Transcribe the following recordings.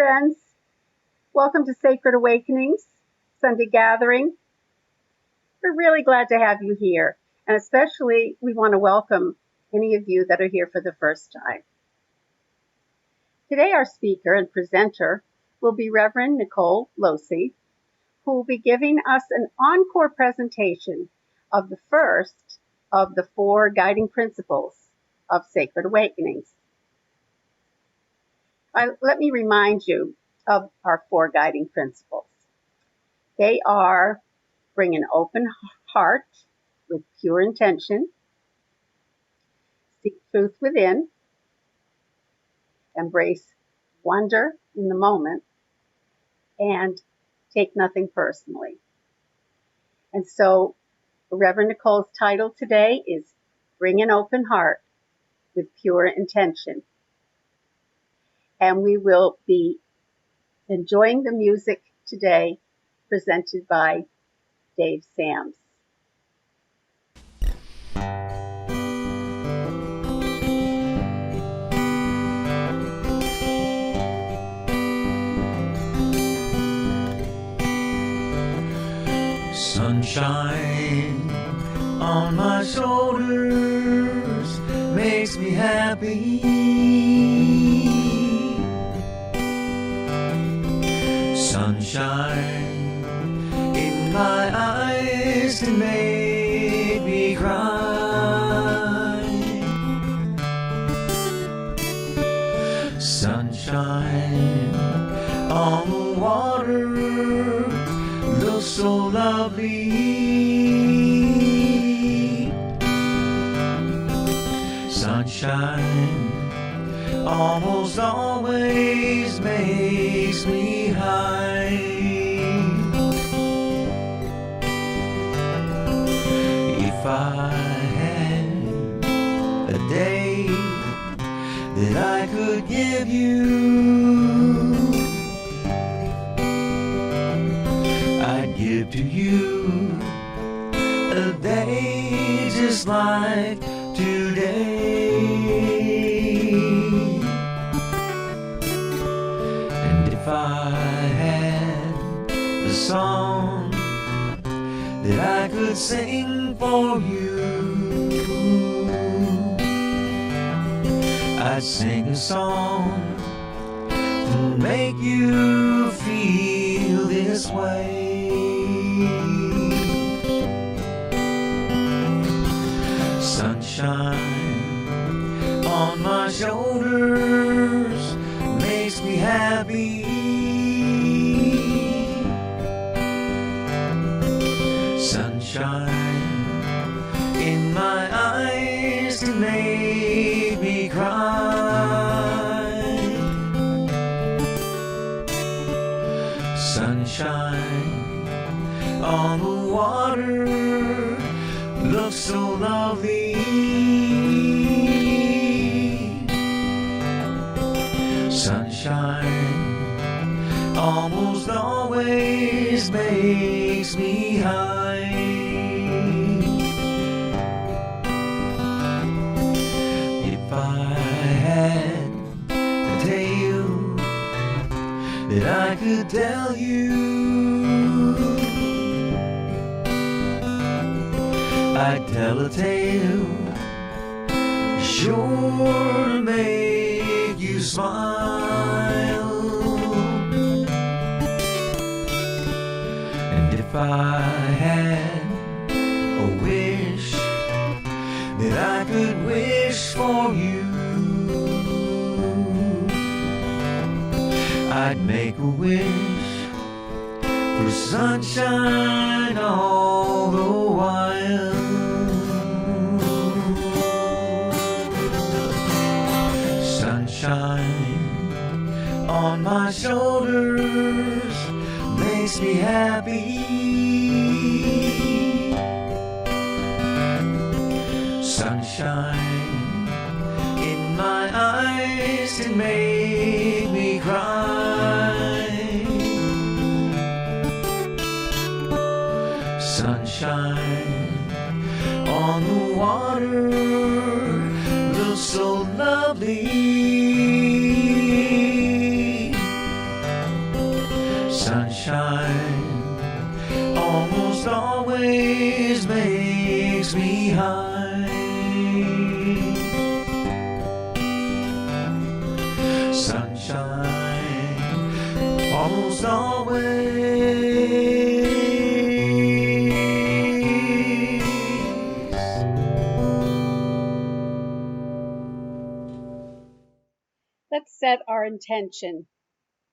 friends. Welcome to Sacred Awakenings Sunday Gathering. We're really glad to have you here, and especially we want to welcome any of you that are here for the first time. Today our speaker and presenter will be Reverend Nicole Losie, who will be giving us an encore presentation of the first of the 4 guiding principles of Sacred Awakenings. Let me remind you of our 4 guiding principles. They are: bring an open heart with pure intention, seek truth within, embrace wonder in the moment, and take nothing personally. And so Reverend Nicole's title today is Bring an Open Heart with Pure Intention. And we will be enjoying the music today presented by Dave Sams. Sunshine on my shoulders makes me happy. Sunshine in my eyes can make me cry. Sunshine on the water looks so lovely. Sunshine almost always makes me high. If I had a day that I could give you, I'd give to you a day just like today. And if I had a song that I could sing for you, I'd sing a song to make you feel this way. Sunshine on my shoulders makes me happy. Sunshine in my eyes can make me cry. Sunshine on the water looks so lovely. Sunshine almost always makes me high. If I had a tale that I could tell you, I'd tell a tale sure to make you smile. And if I had a wish that I could wish for you, I'd make a wish for sunshine all the while. Sunshine on my shoulders makes me happy. Sunshine in my eyes can make me cry. Sunshine on the water looks so lovely. almost always makes me high. Sunshine, almost always. Let's set our intention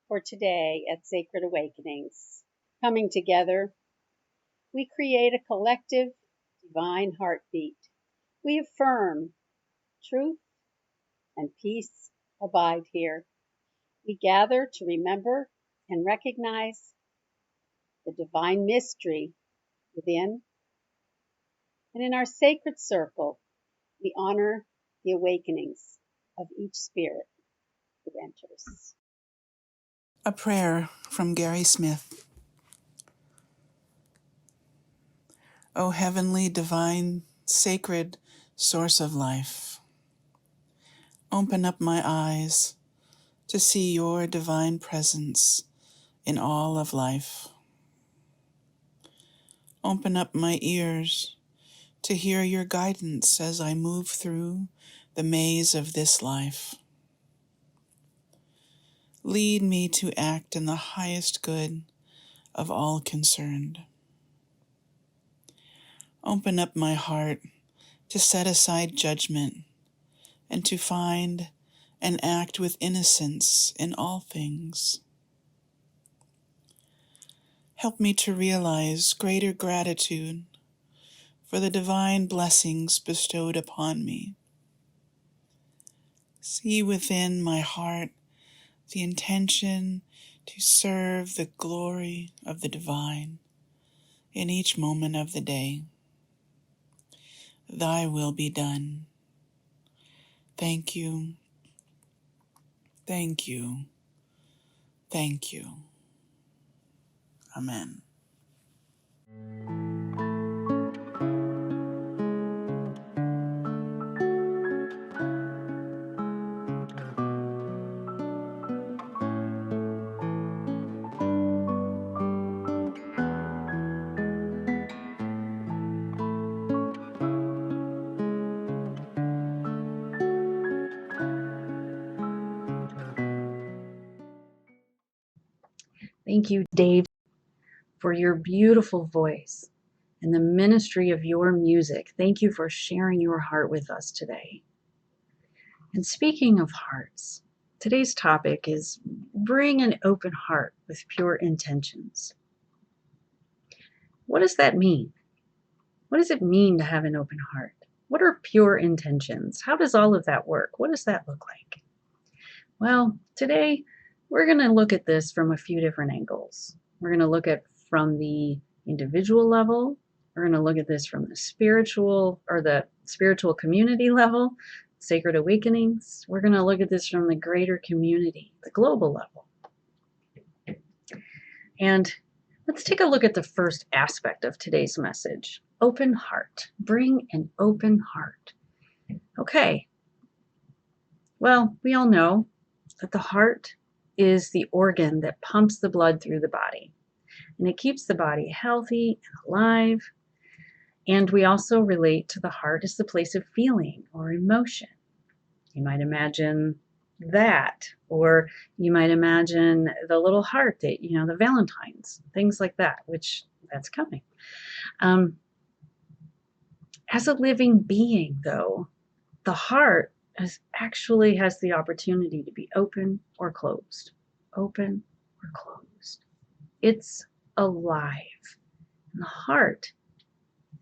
for today at Sacred Awakenings. Coming together, we create a collective divine heartbeat. We affirm truth and peace abide here. We gather to remember and recognize the divine mystery within. And in our sacred circle, we honor the awakenings of each spirit who enters. A prayer from Gary Smith. O heavenly, divine, sacred source of life, open up my eyes to see your divine presence in all of life. Open up my ears to hear your guidance as I move through the maze of this life. Lead me to act in the highest good of all concerned. Open up my heart to set aside judgment and to find and act with innocence in all things. Help me to realize greater gratitude for the divine blessings bestowed upon me. See within my heart the intention to serve the glory of the divine in each moment of the day. Thy will be done. Thank you. Thank you. Thank you. Amen. Thank you, Dave, for your beautiful voice and the ministry of your music. Thank you for sharing your heart with us today. And speaking of hearts, today's topic is bring an open heart with pure intentions. What does that mean? What does it mean to have an open heart? What are pure intentions? How does all of that work? What does that look like? Well, today we're going to look at this from a few different angles. We're going to look at from the individual level. We're going to look at this from the spiritual community level, Sacred Awakenings. We're going to look at this from the greater community, the global level. And let's take a look at the first aspect of today's message. Open heart. Bring an open heart. Okay. Well, we all know that the heart is the organ that pumps the blood through the body, and it keeps the body healthy and alive. And we also relate to the heart as the place of feeling or emotion. You might imagine that, or you might imagine the little heart that, the Valentines, things like that, which that's coming. As a living being, though, the heart actually has the opportunity to be open or closed. Open or closed. It's alive. And the heart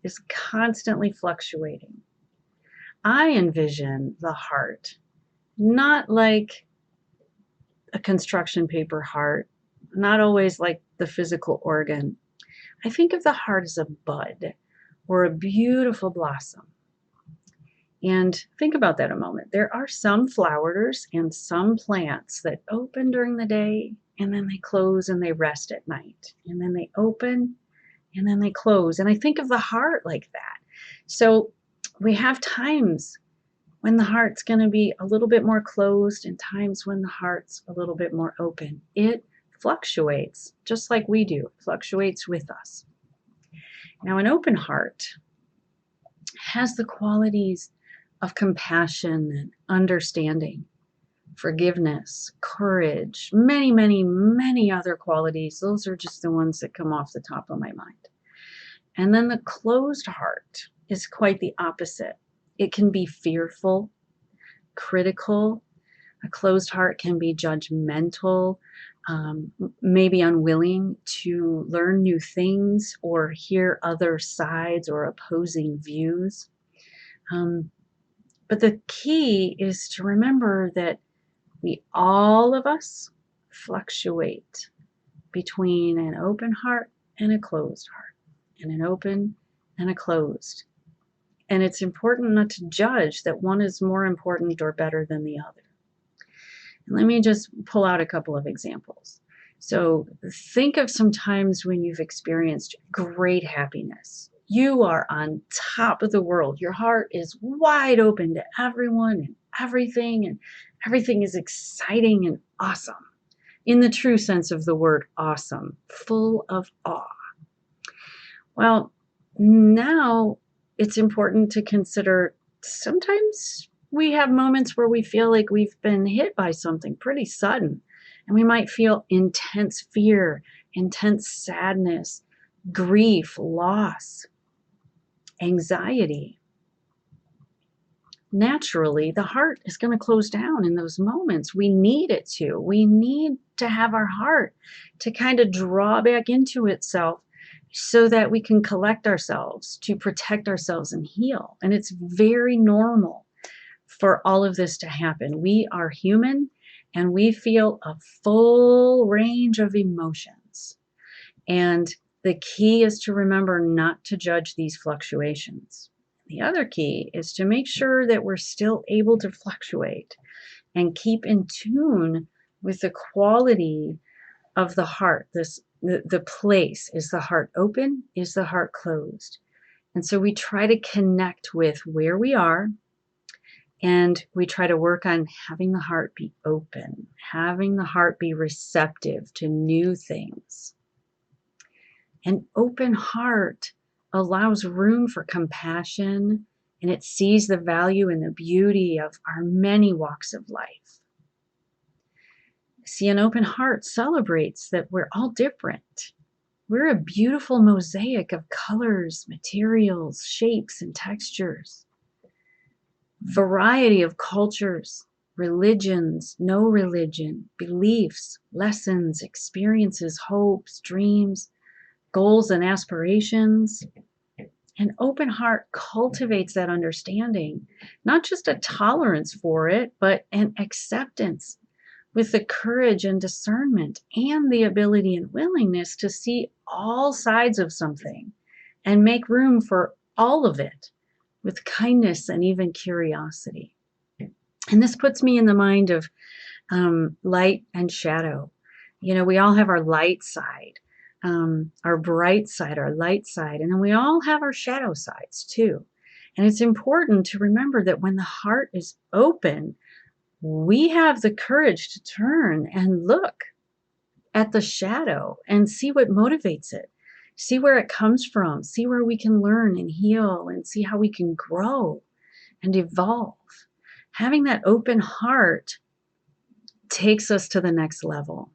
is constantly fluctuating. I envision the heart not like a construction paper heart, not always like the physical organ. I think of the heart as a bud or a beautiful blossom. And think about that a moment. There are some flowers and some plants that open during the day and then they close and they rest at night. And then they open and then they close. And I think of the heart like that. So we have times when the heart's going to be a little bit more closed and times when the heart's a little bit more open. It fluctuates just like we do. It fluctuates with us. Now, an open heart has the qualities of compassion and understanding, forgiveness, courage, many, many, many other qualities. Those are just the ones that come off the top of my mind. And then the closed heart is quite the opposite. It can be fearful, critical. A closed heart can be judgmental, maybe unwilling to learn new things or hear other sides or opposing views. But the key is to remember that all of us fluctuate between an open heart and a closed heart, and an open and a closed. And it's important not to judge that one is more important or better than the other. And let me just pull out a couple of examples. So think of some times when you've experienced great happiness. You are on top of the world. Your heart is wide open to everyone and everything is exciting and awesome. In the true sense of the word awesome, full of awe. Well, now it's important to consider sometimes we have moments where we feel like we've been hit by something pretty sudden, and we might feel intense fear, intense sadness, grief, loss, anxiety. Naturally, the heart is going to close down in those moments. We need it to. We need to have our heart to kind of draw back into itself so that we can collect ourselves, to protect ourselves and heal. And it's very normal for all of this to happen. We are human and we feel a full range of emotions. And the key is to remember not to judge these fluctuations. The other key is to make sure that we're still able to fluctuate and keep in tune with the quality of the heart. The place. Is the heart open? Is the heart closed? And so we try to connect with where we are, and we try to work on having the heart be open, having the heart be receptive to new things. An open heart allows room for compassion, and it sees the value and the beauty of our many walks of life. See, an open heart celebrates that we're all different. We're a beautiful mosaic of colors, materials, shapes, and textures. Variety of cultures, religions, no religion, beliefs, lessons, experiences, hopes, dreams, goals, and aspirations. An open heart cultivates that understanding, not just a tolerance for it, but an acceptance with the courage and discernment and the ability and willingness to see all sides of something and make room for all of it with kindness and even curiosity. And this puts me in the mind of light and shadow. You know, we all have our light side, our bright side, our light side, and then we all have our shadow sides too. And it's important to remember that when the heart is open, we have the courage to turn and look at the shadow and see what motivates it, see where it comes from, see where we can learn and heal, and see how we can grow and evolve. Having that open heart takes us to the next level.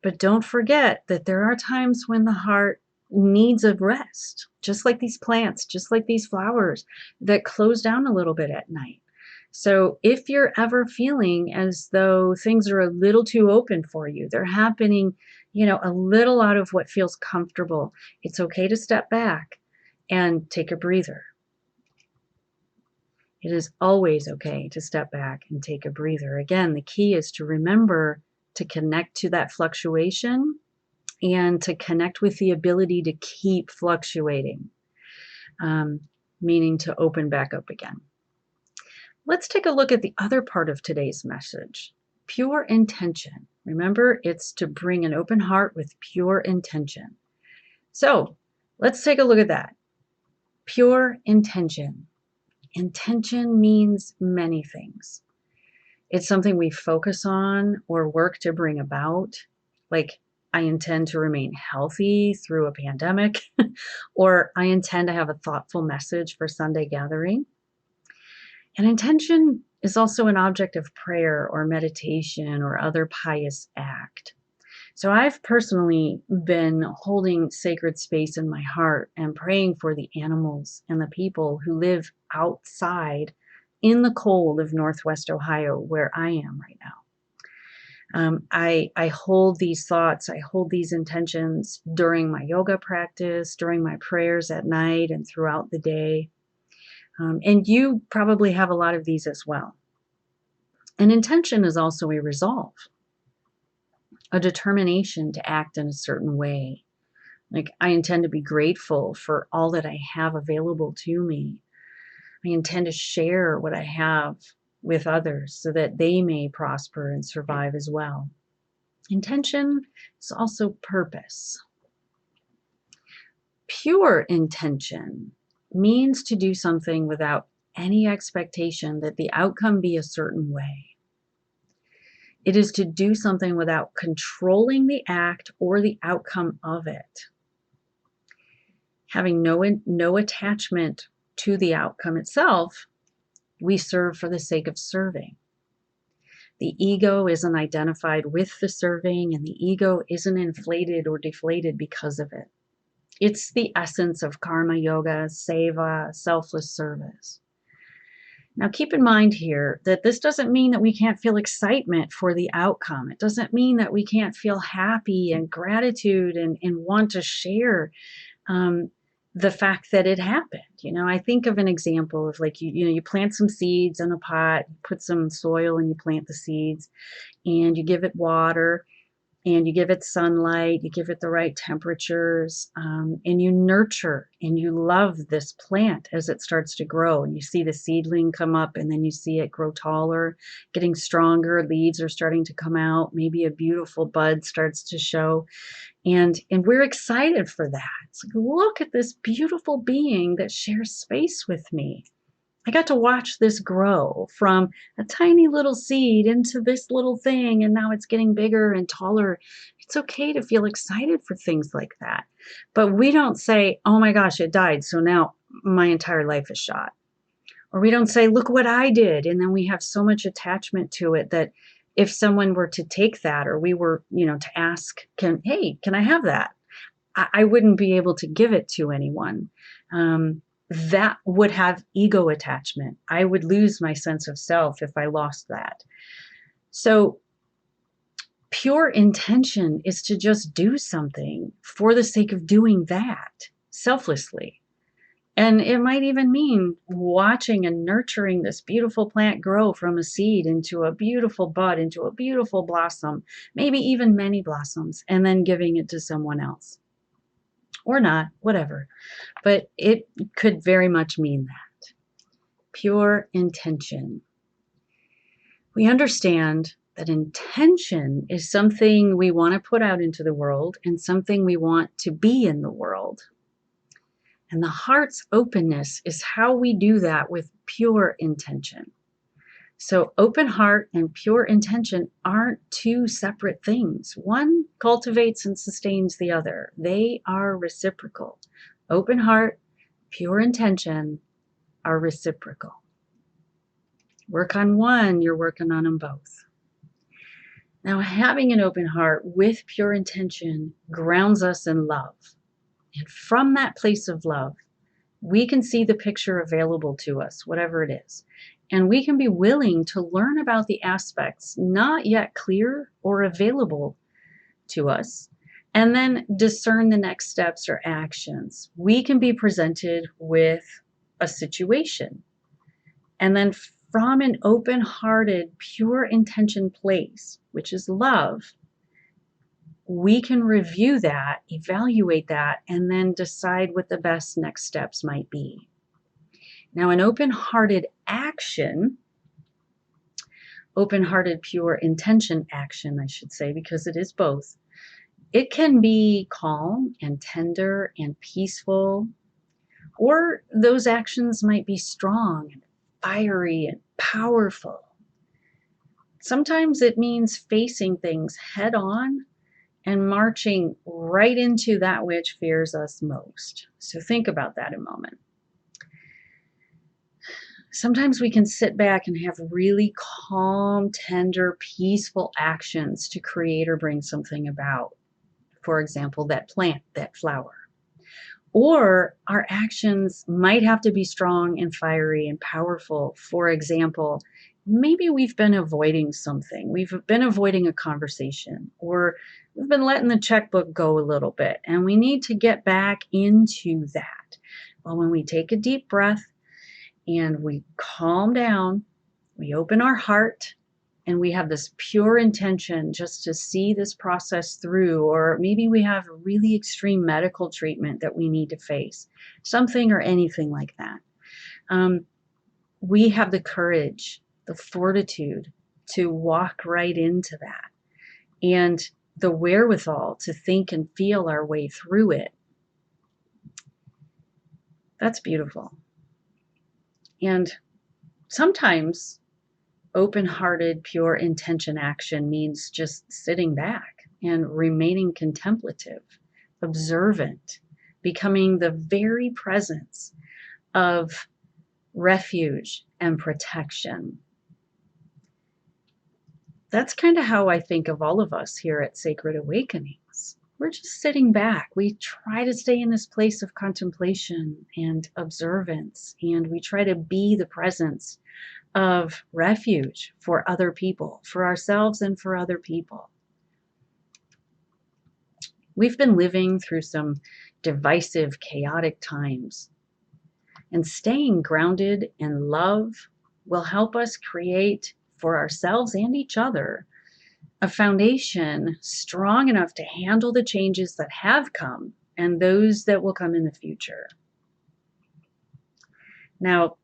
But don't forget that there are times when the heart needs a rest, just like these plants, just like these flowers that close down a little bit at night. So if you're ever feeling as though things are a little too open for you, they're happening, a little out of what feels comfortable, it's okay to step back and take a breather. It is always okay to step back and take a breather. Again, the key is to remember to connect to that fluctuation and to connect with the ability to keep fluctuating, meaning to open back up again. Let's take a look at the other part of today's message, pure intention. Remember, it's to bring an open heart with pure intention. So let's take a look at that. Pure intention. Intention means many things. It's something we focus on or work to bring about, like I intend to remain healthy through a pandemic, or I intend to have a thoughtful message for Sunday gathering. And intention is also an object of prayer or meditation or other pious act. So I've personally been holding sacred space in my heart and praying for the animals and the people who live outside in the cold of Northwest Ohio, where I am right now. I hold these thoughts, I hold these intentions during my yoga practice, during my prayers at night and throughout the day. And you probably have a lot of these as well. An intention is also a resolve, a determination to act in a certain way. Like, I intend to be grateful for all that I have available to me. I intend to share what I have with others so that they may prosper and survive as well. Intention is also purpose. Pure intention means to do something without any expectation that the outcome be a certain way. It is to do something without controlling the act or the outcome of it. Having no attachment to the outcome itself, we serve for the sake of serving. The ego isn't identified with the serving, and the ego isn't inflated or deflated because of it. It's the essence of karma yoga, seva, selfless service. Now, keep in mind here that this doesn't mean that we can't feel excitement for the outcome. It doesn't mean that we can't feel happy and gratitude and want to share the fact that it happened. I think of an example of, like, you plant some seeds in a pot, put some soil and you plant the seeds, and you give it water, and you give it sunlight, you give it the right temperatures, and you nurture and you love this plant as it starts to grow. And you see the seedling come up, and then you see it grow taller, getting stronger, leaves are starting to come out, maybe a beautiful bud starts to show. And we're excited for that. It's like, look at this beautiful being that shares space with me. I got to watch this grow from a tiny little seed into this little thing, and now it's getting bigger and taller. It's okay to feel excited for things like that. But we don't say, oh my gosh, it died, so now my entire life is shot. Or we don't say, look what I did. And then we have so much attachment to it that if someone were to take that, or we were, to ask, can I have that? I wouldn't be able to give it to anyone. That would have ego attachment. I would lose my sense of self if I lost that. So pure intention is to just do something for the sake of doing that selflessly. And it might even mean watching and nurturing this beautiful plant grow from a seed into a beautiful bud, into a beautiful blossom, maybe even many blossoms, and then giving it to someone else. Or not, whatever. But it could very much mean that. Pure intention. We understand that intention is something we want to put out into the world and something we want to be in the world. And the heart's openness is how we do that with pure intention. So open heart and pure intention aren't two separate things. One cultivates and sustains the other. They are reciprocal. Open heart, pure intention are reciprocal. Work on one, you're working on them both. Now, having an open heart with pure intention grounds us in love. And from that place of love, we can see the picture available to us, whatever it is. And we can be willing to learn about the aspects not yet clear or available to us, and then discern the next steps or actions. We can be presented with a situation, and then from an open-hearted, pure intention place, which is love, we can review that, evaluate that, and then decide what the best next steps might be. Now, an open-hearted action, open-hearted pure intention action, I should say, because it is both, it can be calm and tender and peaceful, or those actions might be strong and fiery and powerful. Sometimes it means facing things head on and marching right into that which fears us most. So think about that a moment. Sometimes we can sit back and have really calm, tender, peaceful actions to create or bring something about. For example, that plant, that flower. Or our actions might have to be strong and fiery and powerful. For example, maybe we've been avoiding something. We've been avoiding a conversation, or we've been letting the checkbook go a little bit, and we need to get back into that. Well, when we take a deep breath and we calm down, we open our heart, and we have this pure intention just to see this process through, or maybe we have a really extreme medical treatment that we need to face, something or anything like that. We have the courage, the fortitude to walk right into that, and the wherewithal to think and feel our way through it. That's beautiful. And sometimes open-hearted, pure intention action means just sitting back and remaining contemplative, observant, becoming the very presence of refuge and protection. That's kind of how I think of all of us here at Sacred Awakenings. We're just sitting back. We try to stay in this place of contemplation and observance, and we try to be the presence of refuge for other people, for ourselves and for other people. We've been living through some divisive, chaotic times, and staying grounded in love will help us create for ourselves and each other a foundation strong enough to handle the changes that have come and those that will come in the future. Now,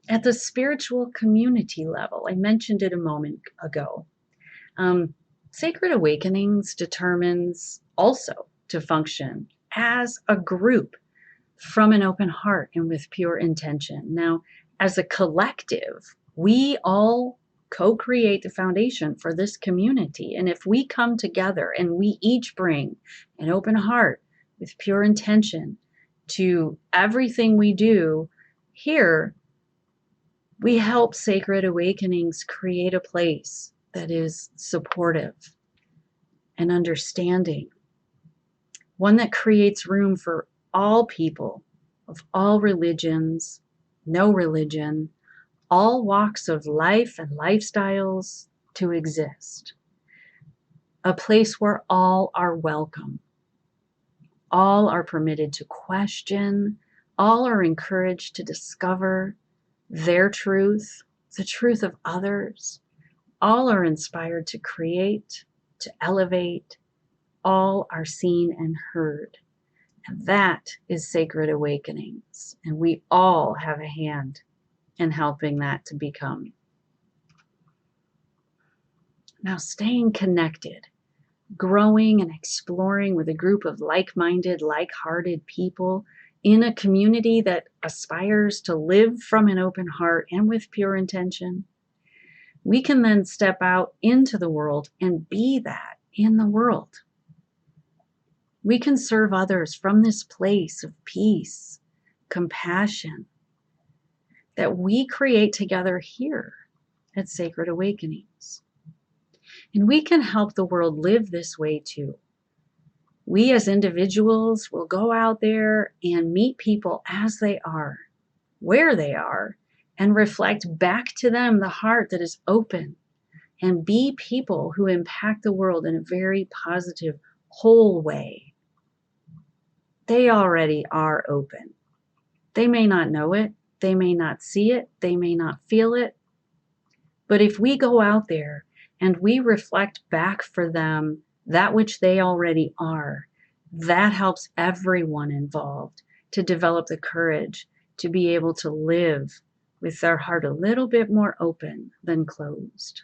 at the spiritual community level, I mentioned it a moment ago, Sacred Awakenings determines also to function as a group from an open heart and with pure intention. Now, as a collective, we all co-create the foundation for this community. And if we come together and we each bring an open heart with pure intention to everything we do here, we help Sacred Awakenings create a place that is supportive and understanding, one that creates room for all people of all religions, no religion, all walks of life and lifestyles to exist. A place where all are welcome, all are permitted to question, all are encouraged to discover their truth, the truth of others. All are inspired to create, to elevate. All are seen and heard. And that is Sacred Awakenings. And we all have a hand in helping that to become. Now, staying connected, growing and exploring with a group of like-minded, like-hearted people in a community that aspires to live from an open heart and with pure intention, we can then step out into the world and be that in the world. We can serve others from this place of peace, compassion, that we create together here at Sacred Awakenings. And we can help the world live this way too. We as individuals will go out there and meet people as they are, where they are, and reflect back to them the heart that is open, and be people who impact the world in a very positive, whole way. They already are open. They may not know it, they may not see it, they may not feel it, but if we go out there and we reflect back for them that which they already are, that helps everyone involved to develop the courage to be able to live with their heart a little bit more open than closed.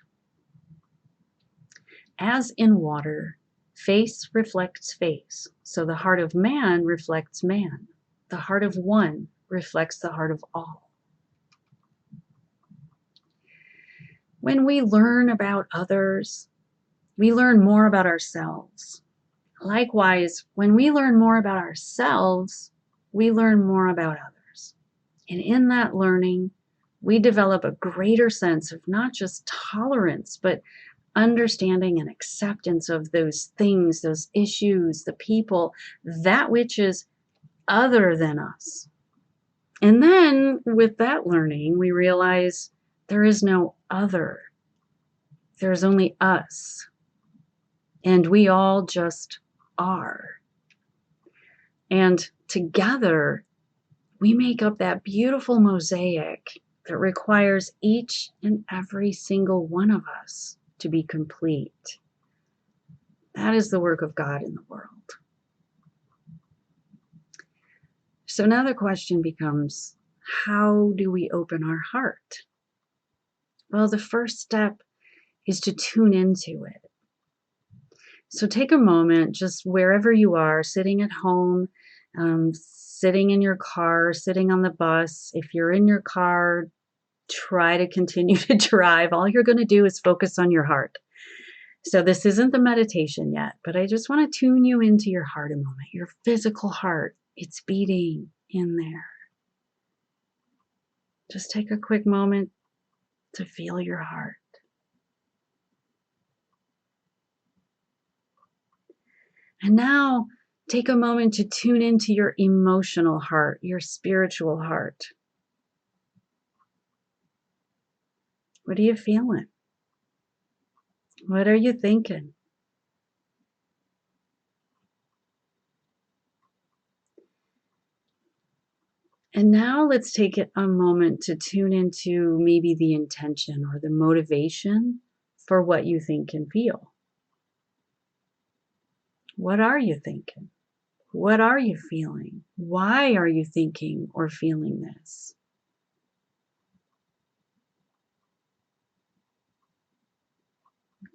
As in water, face reflects face, so the heart of man reflects man. The heart of one reflects the heart of all. When we learn about others, we learn more about ourselves. Likewise, when we learn more about ourselves, we learn more about others. And in that learning, we develop a greater sense of not just tolerance, but understanding and acceptance of those things, those issues, the people, that which is other than us. And then with that learning, we realize there is no other. There's only us. And we all just are. And together, we make up that beautiful mosaic that requires each and every single one of us to be complete. That is the work of God in the world. So now the question becomes, how do we open our heart? Well, the first step is to tune into it. So take a moment, just wherever you are, sitting at home, sitting in your car, sitting on the bus. If you're in your car, try to continue to drive. All you're going to do is focus on your heart. So this isn't the meditation yet, but I just want to tune you into your heart a moment, your physical heart. It's beating in there. Just take a quick moment to feel your heart. And now take a moment to tune into your emotional heart, your spiritual heart. What are you feeling? What are you thinking? And now let's take a moment to tune into maybe the intention or the motivation for what you think and feel. What are you thinking? What are you feeling? Why are you thinking or feeling this?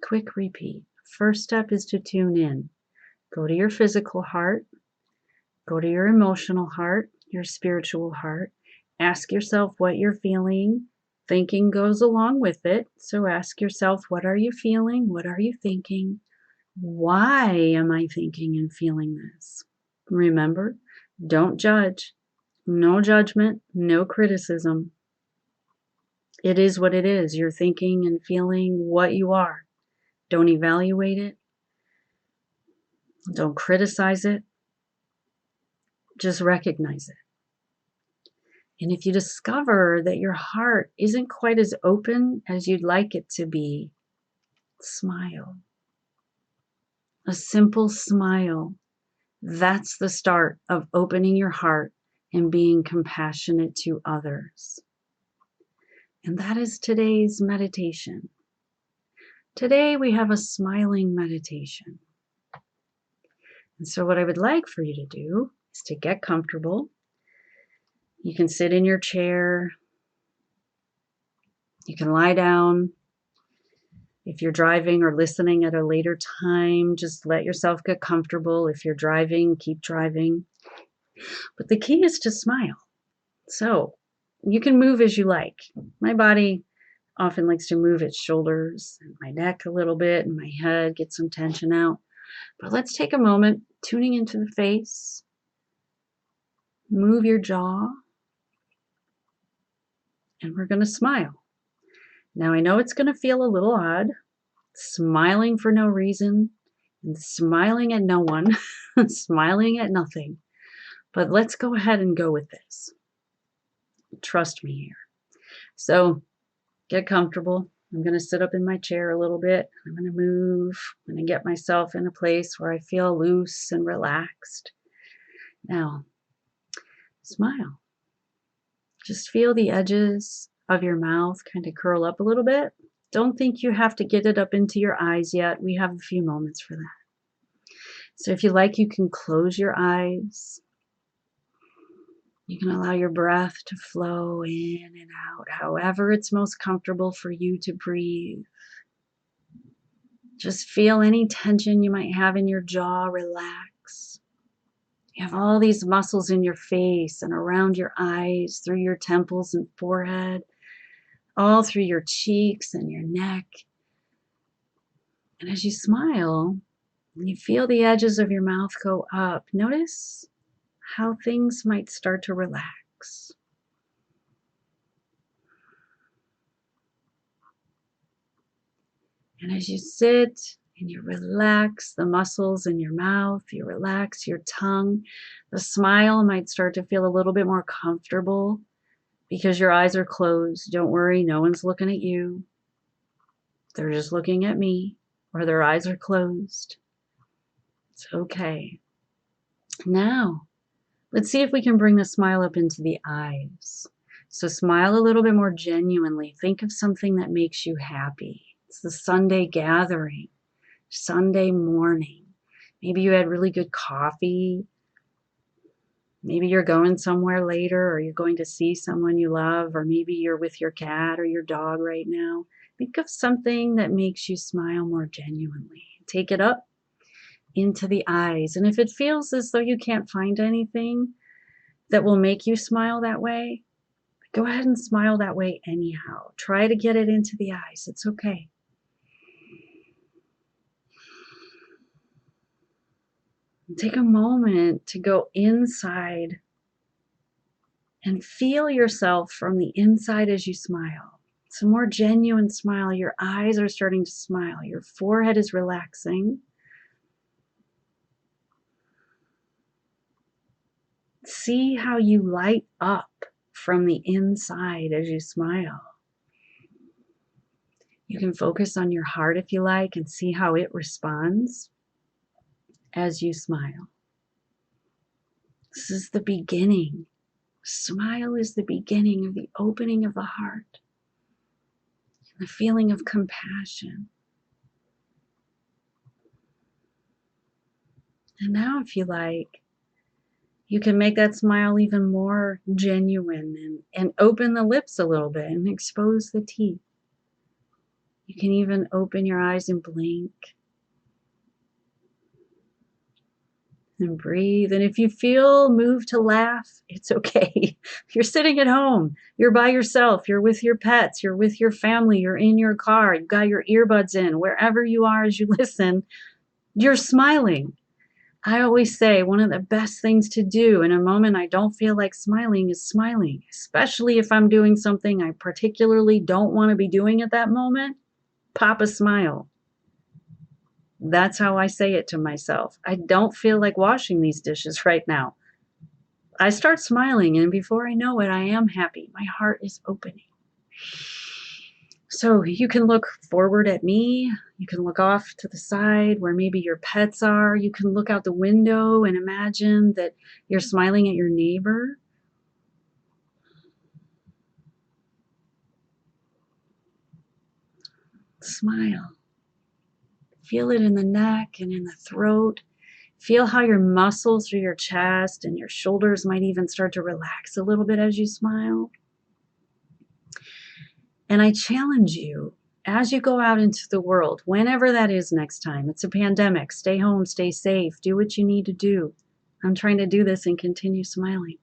Quick repeat. First step is to tune in. Go to your physical heart. Go to your emotional heart, your spiritual heart. Ask yourself what you're feeling. Thinking goes along with it. So ask yourself, what are you feeling? What are you thinking? Why am I thinking and feeling this? Remember, don't judge. No judgment, no criticism. It is what it is. You're thinking and feeling what you are. Don't evaluate it. Don't criticize it. Just recognize it. And if you discover that your heart isn't quite as open as you'd like it to be, smile. A simple smile. That's the start of opening your heart and being compassionate to others. And that is today's meditation. Today we have a smiling meditation. And so what I would like for you to do is to get comfortable. You can sit in your chair. You can lie down. If you're driving or listening at a later time, just let yourself get comfortable. If you're driving, keep driving. But the key is to smile. So you can move as you like. My body often likes to move its shoulders and my neck a little bit and my head, get some tension out. But let's take a moment, tuning into the face. Move your jaw. And we're going to smile. Now I know it's going to feel a little odd, smiling for no reason, and smiling at no one, smiling at nothing. But let's go ahead and go with this. Trust me here. So get comfortable. I'm going to sit up in my chair a little bit. I'm going to move. I'm going to get myself in a place where I feel loose and relaxed. Now, smile. Just feel the edges of your mouth kind of curl up a little bit. Don't think you have to get it up into your eyes yet. We have a few moments for that. So if you like, you can close your eyes. You can allow your breath to flow in and out, however it's most comfortable for you to breathe. Just feel any tension you might have in your jaw relax. You have all these muscles in your face and around your eyes, through your temples and forehead, all through your cheeks and your neck. And as you smile, When you feel the edges of your mouth go up, notice how things might start to relax. And as you sit and you relax the muscles in your mouth, you relax your tongue, the smile might start to feel a little bit more comfortable because your eyes are closed. Don't worry, no one's looking at you. They're just looking at me, or their eyes are closed. It's okay. Now, let's see if we can bring the smile up into the eyes. So smile a little bit more genuinely. Think of something that makes you happy. It's the Sunday gathering, Sunday morning. Maybe you had really good coffee. Maybe you're going somewhere later, or you're going to see someone you love, or maybe you're with your cat or your dog right now. Think of something that makes you smile more genuinely. Take it up into the eyes. And if it feels as though you can't find anything that will make you smile that way, go ahead and smile that way anyhow. Try to get it into the eyes. It's okay. Take a moment to go inside and feel yourself from the inside as you smile. It's a more genuine smile. Your eyes are starting to smile. Your forehead is relaxing. See how you light up from the inside as you smile. You can focus on your heart if you like and see how it responds as you smile. This is the beginning. Smile is the beginning of the opening of the heart, the feeling of compassion. And now, if you like, you can make that smile even more genuine and open the lips a little bit and expose the teeth. You can even open your eyes and blink and breathe. And if you feel moved to laugh, it's okay. You're sitting at home, you're by yourself, you're with your pets, you're with your family, you're in your car, you've got your earbuds in, wherever you are as you listen, you're smiling. I always say one of the best things to do in a moment I don't feel like smiling is smiling, especially if I'm doing something I particularly don't want to be doing at that moment. Pop a smile. That's how I say it to myself. I don't feel like washing these dishes right now. I start smiling, and before I know it, I am happy. My heart is opening. So you can look forward at me. You can look off to the side where maybe your pets are. You can look out the window and imagine that you're smiling at your neighbor. Smile. Feel it in the neck and in the throat. Feel how your muscles through your chest and your shoulders might even start to relax a little bit as you smile. And I challenge you, as you go out into the world, whenever that is next time, it's a pandemic, stay home, stay safe, do what you need to do. I'm trying to do this and continue smiling.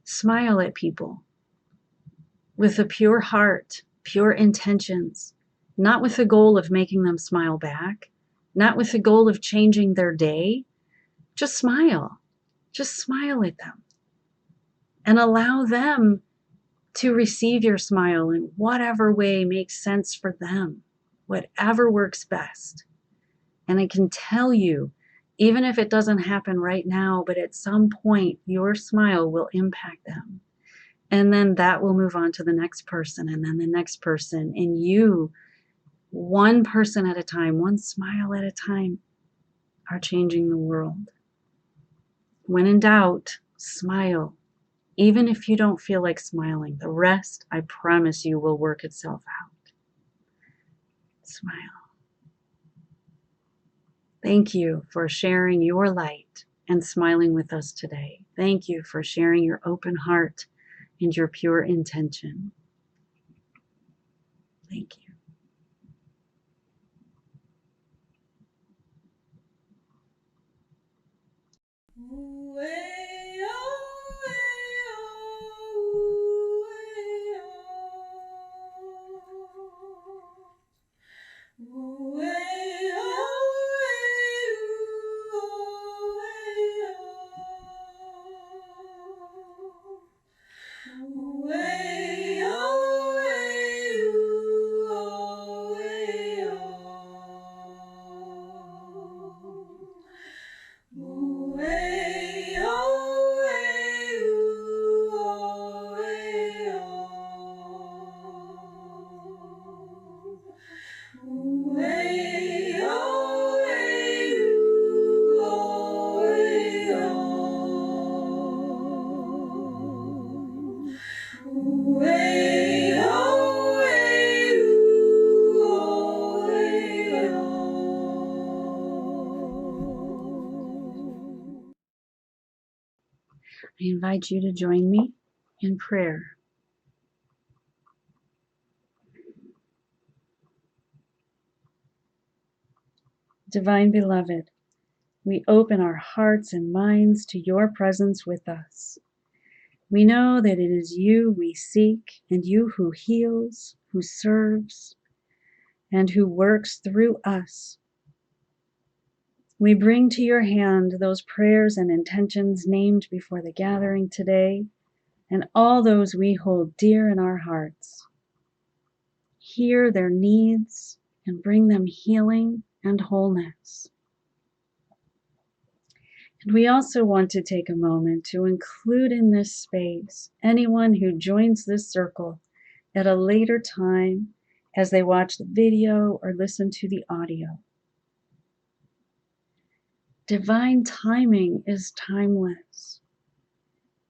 Smile at people with a pure heart, pure intentions, not with the goal of making them smile back, not with the goal of changing their day. Just smile. Just smile at them and allow them to receive your smile in whatever way makes sense for them, whatever works best. And I can tell you, even if it doesn't happen right now, but at some point, your smile will impact them. And then that will move on to the next person, and then the next person. And you, one person at a time, one smile at a time, are changing the world. When in doubt, smile. Even if you don't feel like smiling, the rest, I promise you, will work itself out. Smile. Thank you for sharing your light and smiling with us today. Thank you for sharing your open heart and your pure intention. Thank you. Ooh, I invite you to join me in prayer. Divine Beloved, we open our hearts and minds to your presence with us. We know that it is you we seek, and you who heals, who serves, and who works through us. We bring to your hand those prayers and intentions named before the gathering today, and all those we hold dear in our hearts. Hear their needs and bring them healing and wholeness. And we also want to take a moment to include in this space anyone who joins this circle at a later time as they watch the video or listen to the audio. Divine timing is timeless.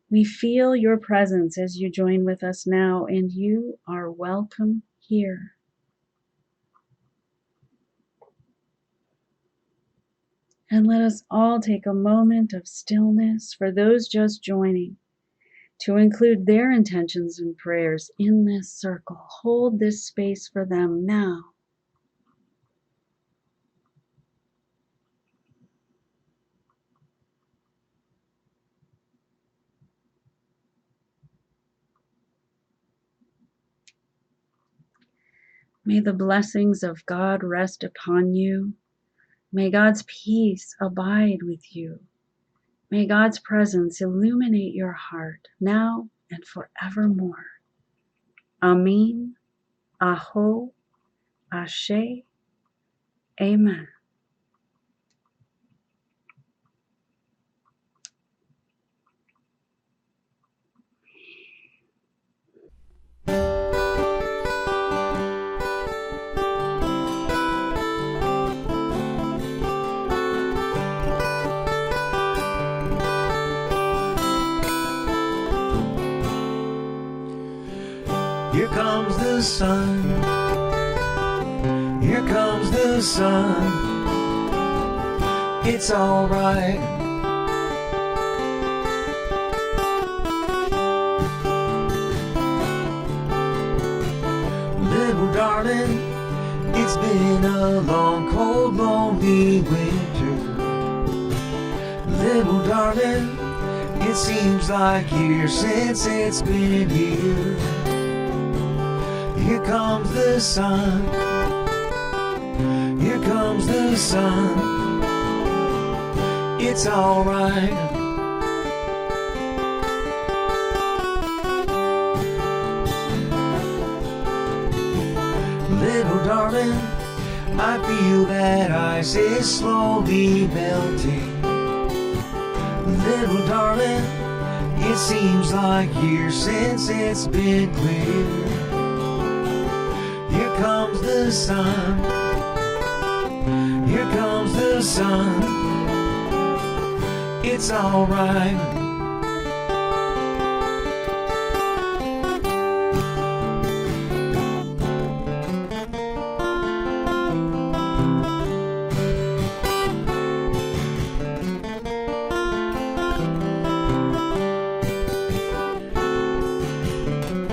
We feel your presence as you join with us now, and you are welcome here. And let us all take a moment of stillness for those just joining to include their intentions and prayers in this circle. Hold this space for them now. May the blessings of God rest upon you. May God's peace abide with you. May God's presence illuminate your heart now and forevermore. Amen, Aho, Ashe, Amen. Here comes the sun. Here comes the sun. It's alright. Little darling, it's been a long, cold, lonely winter. Little darling, it seems like years since it's been here. Here comes the sun. Here comes the sun. It's alright. Little darling, I feel that ice is slowly melting. Little darling, it seems like years since it's been clear. Here comes the sun. Here comes the sun. It's alright.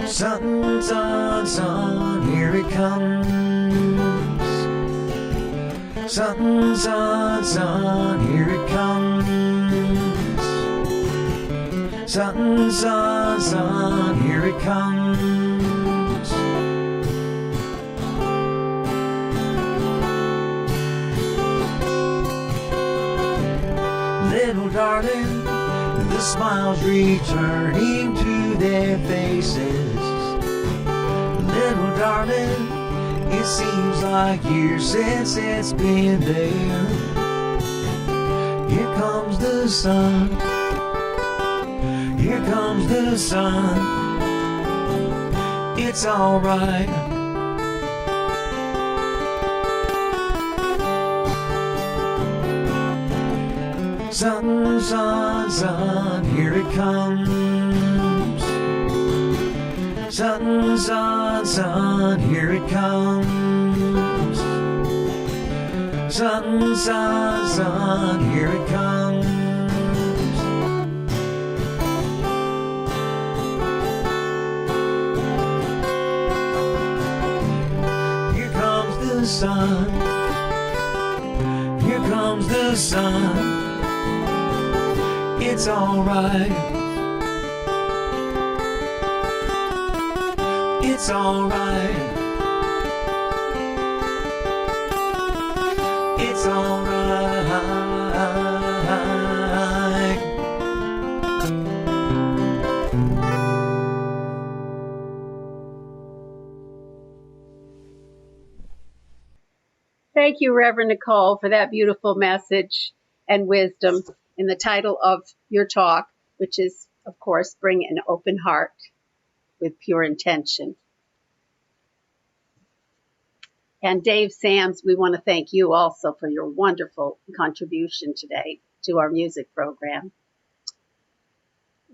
Sun, sun, sun, here it comes. Sun, sun, sun, here it comes. Sun, sun, sun, here it comes. Little darling, the smiles returning to their faces. Little darling, it seems like years since it's been there. Here comes the sun. Here comes the sun. It's alright. Sun, sun, sun, here it comes. Sun, sun, sun, here it comes. Sun, sun, sun, here it comes. Here comes the sun. Here comes the sun. It's alright. It's alright. It's alright. Thank you, Reverend Nicole, for that beautiful message and wisdom in the title of your talk, which is, of course, Bring an Open Heart with Pure Intention. And Dave Sams, we want to thank you also for your wonderful contribution today to our music program.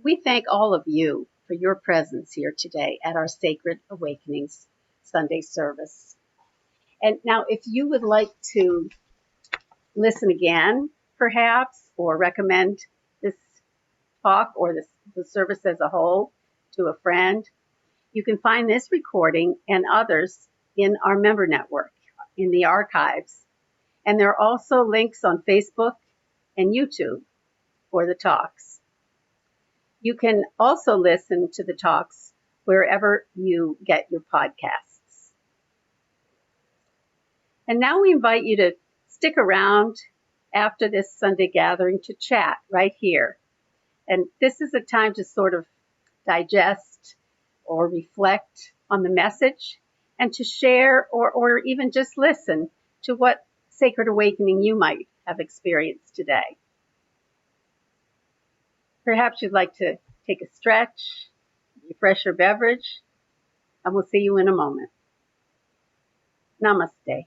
We thank all of you for your presence here today at our Sacred Awakenings Sunday service. And now, if you would like to listen again, perhaps, or recommend this talk or the service as a whole to a friend, you can find this recording and others in our member network, in the archives. And there are also links on Facebook and YouTube for the talks. You can also listen to the talks wherever you get your podcasts. And now we invite you to stick around after this Sunday gathering to chat right here. And this is a time to sort of digest or reflect on the message and to share or even just listen to what sacred awakening you might have experienced today. Perhaps you'd like to take a stretch, refresh your beverage, and we'll see you in a moment. Namaste.